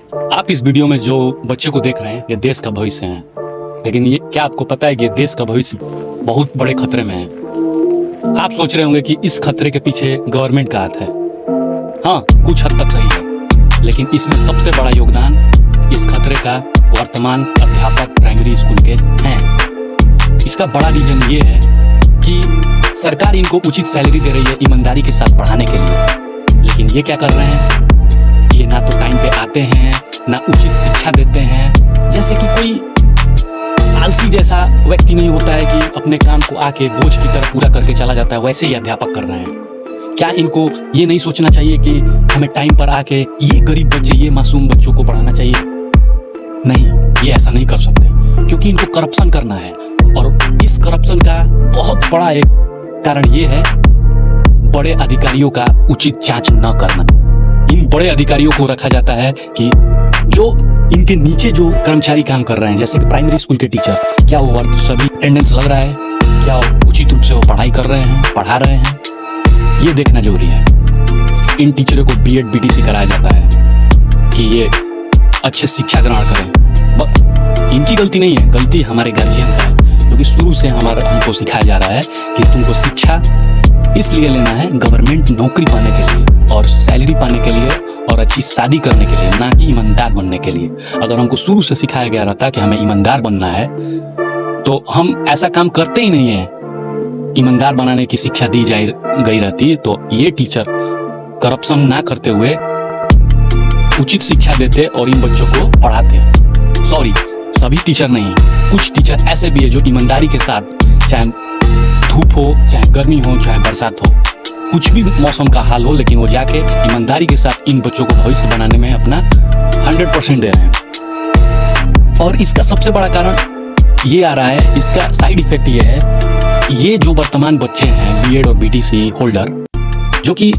आप इस वीडियो में जो बच्चे को देख रहे हैं ये देश का भविष्य है, लेकिन ये क्या आपको पता है कि ये देश का भविष्य बहुत बड़े खतरे में है। आप सोच रहे होंगे कि इस खतरे के पीछे गवर्नमेंट का हाथ है। हाँ, कुछ हद तक सही है, लेकिन इसमें सबसे बड़ा योगदान इस खतरे का वर्तमान अध्यापक प्राइमरी स्कूल के हैं। इसका बड़ा रीजन ये है कि सरकार इनको उचित सैलरी दे रही है ईमानदारी के साथ पढ़ाने के लिए, लेकिन ये क्या कर रहे हैं, ये ना तो टाइम पे आते हैं ना उचित शिक्षा देते हैं। जैसे कि कोई आलसी जैसा व्यक्ति नहीं होता है कि अपने काम को आके बोझ की तरह पूरा करके चला जाता है, वैसे ही अध्यापक कर रहे हैं। क्या इनको ये नहीं सोचना चाहिए कि हमें टाइम पर आके ये गरीब बच्चे, ये मासूम बच्चों को पढ़ाना चाहिए? नहीं, ये ऐसा नहीं कर सकते, क्योंकि इनको करप्शन करना है। और इस करप्शन का बहुत बड़ा एक कारण ये है बड़े अधिकारियों का उचित जांच न करना। इन बड़े अधिकारियों को रखा जाता है कि जो इनके नीचे जो कर्मचारी काम कर रहे हैं, जैसे कि प्राइमरी स्कूल के टीचर, क्या वो सभी अटेंडेंस लग रहा है, क्या वो उचित रूप से वो पढ़ाई कर रहे हैं, पढ़ा रहे हैं, ये देखना जरूरी है। इन टीचरों को बीएड बीटीसी कराया जाता है कि ये अच्छे शिक्षा ग्रहण करें। इनकी गलती नहीं है, गलती हमारे गार्जियन का है, क्योंकि शुरू से हमको सिखाया जा रहा है कि तुमको शिक्षा इसलिए लेना है गवर्नमेंट नौकरी पाने के लिए और सैलरी पाने के लिए और अच्छी शादी करने के लिए, ना कि ईमानदार बनने के लिए। अगर हमको शुरू से सिखाया गया रहता कि हमें ईमानदार बनना है तो हम ऐसा काम करते ही नहीं है। ईमानदार बनाने की शिक्षा दी गई रहती तो ये टीचर करप्शन ना करते हुए उचित शिक्षा देते और इन बच्चों को पढ़ाते। सॉरी, सभी टीचर नहीं, कुछ टीचर ऐसे भी है जो ईमानदारी के साथ, चाहे धूप हो, चाहे गर्मी हो, चाहे बरसात हो, कुछ भी मौसम का हाल हो, लेकिन वो जाके ईमानदारी के साथ इन बच्चों को भविष्य बनाने में अपना 100% दे रहे हैं। और इसका सबसे बड़ा कारण ये आ रहा है, इसका साइड इफेक्ट ये है, ये जो वर्तमान बच्चे हैं बीएड और बीटीसी होल्डर, जो कि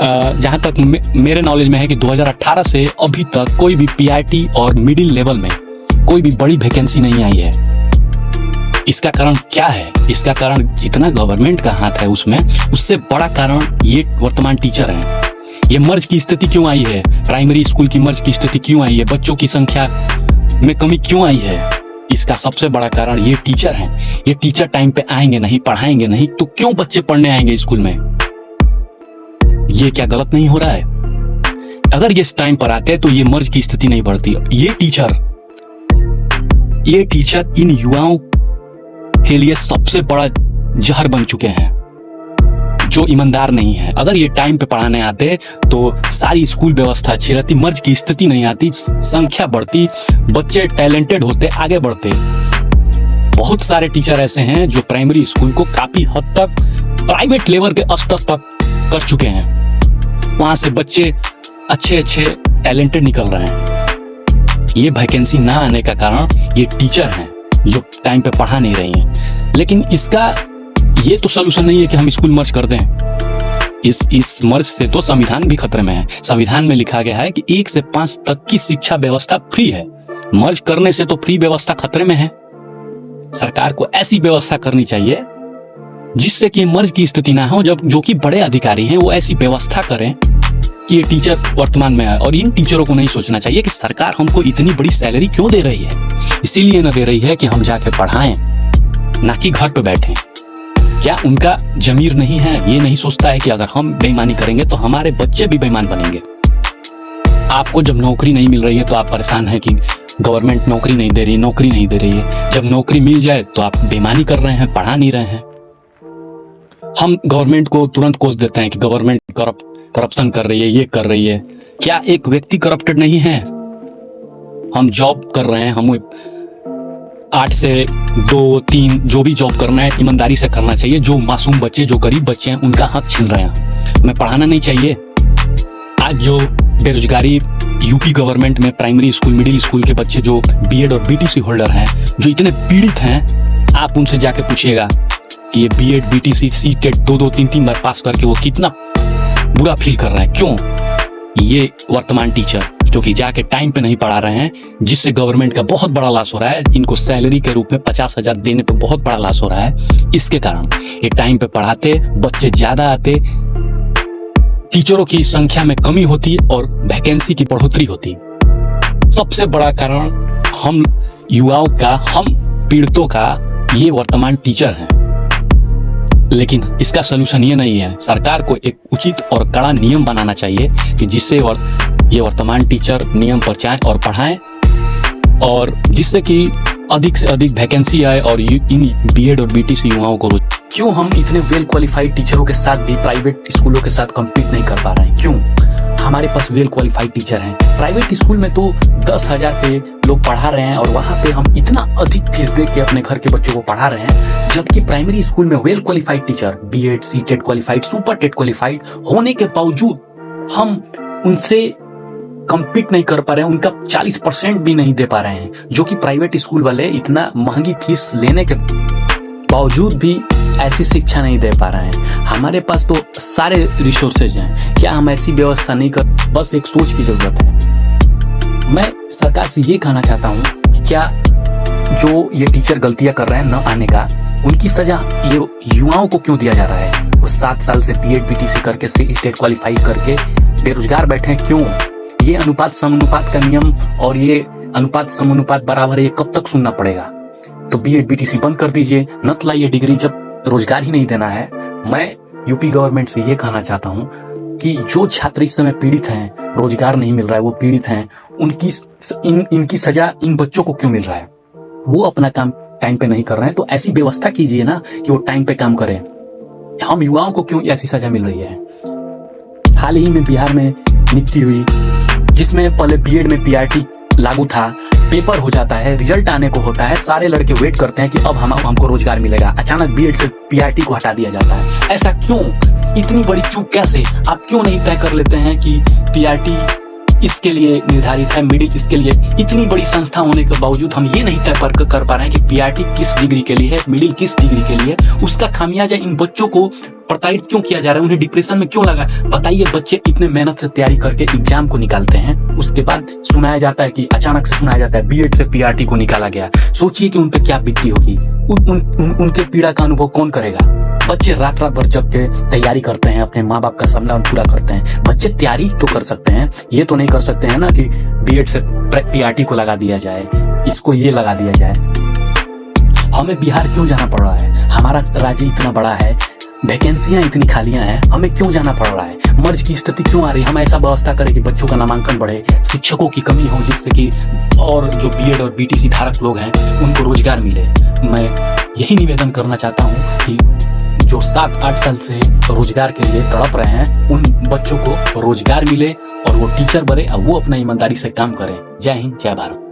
जहां तक मेरे नॉलेज में है कि 2018 से अभी तक कोई भी पीआईटी और मिडिल लेवल में कोई भी बड़ी वैकेंसी नहीं आई है। इसका कारण क्या है? इसका कारण जितना गवर्नमेंट का हाथ है उसमें, उससे बड़ा कारण ये वर्तमान टीचर हैं। ये मर्ज की स्थिति क्यों आई है, प्राइमरी स्कूल की मर्ज की स्थिति क्यों आई है, बच्चों की संख्या में कमी क्यों आई है, इसका सबसे बड़ा कारण ये टीचर हैं। ये टीचर टाइम पे आएंगे नहीं, पढ़ाएंगे नहीं, तो क्यों बच्चे पढ़ने आएंगे स्कूल में? ये क्या गलत नहीं हो रहा है? अगर ये टाइम पर आते तो ये मर्ज की स्थिति नहीं बढ़ती। ये टीचर इन युवाओं के लिए सबसे बड़ा जहर बन चुके हैं जो ईमानदार नहीं है। अगर ये टाइम पे पढ़ाने आते तो सारी स्कूल व्यवस्था अच्छी रहती, मर्ज की स्थिति नहीं आती, संख्या बढ़ती, बच्चे टैलेंटेड होते, आगे बढ़ते। बहुत सारे टीचर ऐसे हैं जो प्राइमरी स्कूल को काफी हद तक प्राइवेट लेवल के स्तर तक कर चुके हैं। वहां से बच्चे अच्छे टैलेंटेड निकल रहे हैं। ये वैकेंसी ना आने का कारण ये टीचर हैं जो टाइम पे पढ़ा नहीं रही हैं। लेकिन इसका ये तो सलूशन नहीं है कि हम स्कूल मर्ज कर दें। इस मर्ज से तो संविधान भी खतरे में है। संविधान में लिखा गया है कि 1 से 5 तक की शिक्षा व्यवस्था फ्री है। मर्ज करने से तो फ्री व्यवस्था खतरे में है। सरकार को ऐसी व्यवस्था करनी चाहिए जिससे कि मर्ज की स्थिति ना हो। जब जो कि बड़े अधिकारी हैं वो ऐसी व्यवस्था करें कि ये टीचर वर्तमान में आए। और इन टीचरों को नहीं सोचना चाहिए कि सरकार हमको इतनी बड़ी सैलरी क्यों दे रही है, इसीलिए ना दे रही है कि हम जाके पढ़ाएं, ना कि घर पे बैठें। क्या उनका जमीर नहीं है? ये नहीं सोचता है कि अगर हम बेईमानी करेंगे तो हमारे बच्चे भी बेईमान बनेंगे। आपको जब नौकरी नहीं मिल रही है तो आप परेशान हैं कि गवर्नमेंट नौकरी नहीं दे रही, नौकरी नहीं दे रही है। जब नौकरी मिल जाए तो आप बेईमानी कर रहे हैं, पढ़ा नहीं रहे हैं। हम गवर्नमेंट को तुरंत कोस देते हैं कि गवर्नमेंट करप्शन कर रही है, ये कर रही है। क्या एक व्यक्ति करप्टेड नहीं है? हम जॉब कर रहे हैं, हम 8 से 2, 3 जो भी जॉब करना है ईमानदारी से करना चाहिए। जो मासूम बच्चे, जो गरीब बच्चे हैं, उनका हक छीन रहे हैं, हमें पढ़ाना नहीं चाहिए। आज जो बेरोजगारी यूपी गवर्नमेंट में प्राइमरी स्कूल, मिडिल स्कूल के बच्चे जो बीएड और बीटीसी होल्डर हैं, जो इतने पीड़ित हैं, आप उनसे जाके पूछिएगा कि ये बीएड बीटीसी सीटेट 2-2, 3-3 बार पास करके वो कितना बुरा फील कर रहे हैं। क्यों? ये वर्तमान टीचर जो कि जाके टाइम पे नहीं पढ़ा रहे हैं, जिससे गवर्नमेंट का बहुत बड़ा लॉस हो रहा है। इनको सैलरी के रूप में 50,000 देने पे बहुत बड़ा लॉस हो रहा है। इसके कारण ये टाइम पे पढ़ाते, बच्चे ज्यादा आते, टीचरों की संख्या में कमी होती और वैकेंसी की बढ़ोतरी होती। सबसे बड़ा कारण हम युवाओं का, हम पीड़ितों का ये वर्तमान टीचर हैं। लेकिन इसका सलूशन ये नहीं है। सरकार को एक उचित और कड़ा नियम बनाना चाहिए कि जिससे ये वर्तमान टीचर नियम पर जाएं और पढ़ाएं, और जिससे कि अधिक से अधिक वैकेंसी आए और इन बीएड और बीटीसी युवाओं को। क्यों हम इतने वेल क्वालिफाइड टीचरों के साथ भी प्राइवेट स्कूलों के साथ कम्पीट नहीं कर पा रहे हैं? क्यों? हमारे पास वेल क्वालिफाइड टीचर हैं। प्राइवेट स्कूल में तो 10,000 पे लोग पढ़ा रहे हैं और वहां पे हम इतना अधिक फीस दे के अपने घर के बच्चों को पढ़ा रहे हैं, जबकि प्राइमरी स्कूल में well qualified teacher, BEd, CTET qualified, super TET qualified होने के बावजूद हम उनसे कम्पीट नहीं कर पा रहे हैं, उनका 40% भी नहीं दे पा रहे हैं, जो कि प्राइवेट स्कूल वाले इतना महंगी फीस लेने के बावजूद भी ऐसी शिक्षा नहीं दे पा रहे हैं। हमारे पास तो सारे रिसोर्सेज हैं, क्या हम ऐसी व्यवस्था नहीं कर? बस एक सोच की जरूरत है। मैं सरकार से ये कहना चाहता हूँ कि क्या जो ये टीचर गलतियां कर रहे हैं न आने का, उनकी सजा ये युवाओं को क्यों दिया जा रहा है? वो 7 साल से बीएड बीटीसी करके स्टेट क्वालिफाई करके बेरोजगार बैठे हैं, क्यों? ये अनुपात समानुपात का नियम और ये अनुपात समानुपात बराबर है, ये कब तक सुनना पड़ेगा? तो बीएड बीटीसी बंद कर दीजिए, नत लाइए डिग्री, जब रोजगार ही नहीं देना है। मैं यूपी गवर्नमेंट से ये कहना चाहता हूँ कि जो छात्र इस समय पीड़ित हैं, रोजगार नहीं मिल रहा है, वो पीड़ित हैं, इनकी सजा इन बच्चों को क्यों मिल रहा है? वो अपना काम टाइम पे नहीं कर रहे हैं, तो ऐसी व्यवस्था कीजिए ना कि वो टाइम पे काम करें। हम युवाओं को क्यों ऐसी सजा मिल रही है? हाल ही में बिहार में नियुक्ति हुई, जिसमें पहले बीएड में पीआरटी लागू था, पेपर हो जाता है, रिजल्ट आने को होता है, सारे लड़के वेट करते हैं कि अब हमको रोजगार मिलेगा, अचानक बीएड से पीआरटी को हटा दिया जाता है। ऐसा क्यों? इतनी बड़ी चूक कैसे? आप क्यों नहीं तय कर लेते हैं कि पीआरटी इसके लिए निर्धारित है, मिडिल इसके लिए? इतनी बड़ी संस्था होने के बावजूद हम ये नहीं तय कर पा रहे हैं कि पीआरटी किस डिग्री के लिए है, मिडिल किस डिग्री के लिए। उसका खामियाजा इन बच्चों को प्रताड़ित क्यों किया जा रहा है? उन्हें डिप्रेशन में क्यों लगा? बताइए, बच्चे इतने मेहनत से तैयारी करके एग्जाम को निकालते हैं, उसके बाद सुनाया जाता है कि अचानक से सुनाया जाता है बीएड से पीआरटी को निकाला गया। सोचिए कि उन पे क्या बीती होगी, उनके पीड़ा का अनुभव कौन करेगा? बच्चे रात भर जग के तैयारी करते हैं, अपने माँ बाप का सपना पूरा करते हैं। बच्चे तैयारी तो कर सकते हैं, ये तो नहीं कर सकते हैं ना कि बीएड से पीआरटी को लगा दिया जाए, इसको ये लगा दिया जाए। हमें बिहार क्यों जाना पड़ रहा है? हमारा राज्य इतना बड़ा है, वैकेंसियां इतनी खालियां हैं, हमें क्यों जाना पड़ रहा है? मर्ज की स्थिति क्यों आ रही है? हम ऐसा व्यवस्था करें कि बच्चों का नामांकन बढ़े, शिक्षकों की कमी हो, जिससे कि और जो बीएड और बीटीसी धारक लोग हैं उनको रोजगार मिले। मैं यही निवेदन करना चाहता हूँ कि जो 7-8 साल से रोजगार के लिए तड़प रहे हैं, उन बच्चों को रोजगार मिले और वो टीचर बने और वो अपना ईमानदारी से काम करें। जय हिंद, जय भारत।